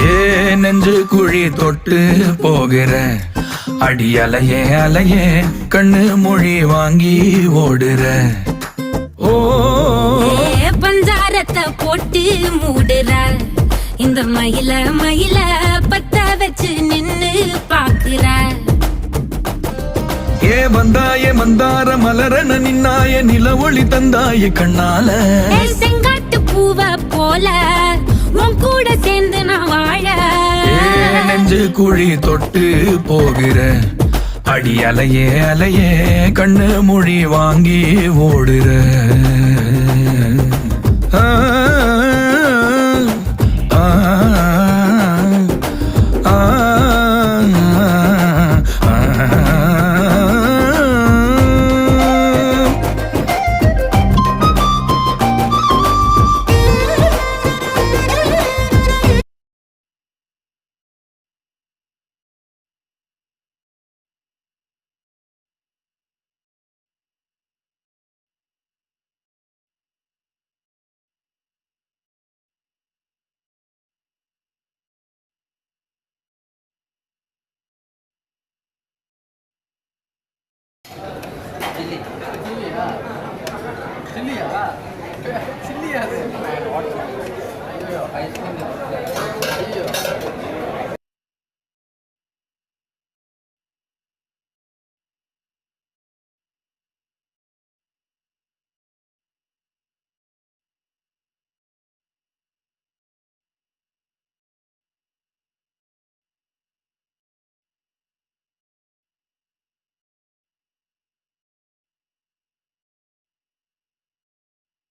ஏ நெஞ்சு குழி தொட்டு போகிற அடி அலையே அலையே கண்ணு மொழி வாங்கி ஓடுற. ஓ பஞ்சாரத்தை போட்டு மூடுற இந்த மயில மயில பத்த வச்சு நின்னு பாக்குற. ஏ வந்தாய மந்தார மலரன நின்னாய நில ஒளி தந்தாய கண்ணால. செங்காட்டு பூவ போல உன் கூட சேர்ந்து நான் வாழ. நெஞ்சு குழி தொட்டு போகிற அடி அலையே அலையே கண்ணு மொழி வாங்கி ஓடுற. சில்லியா அது ஐயோ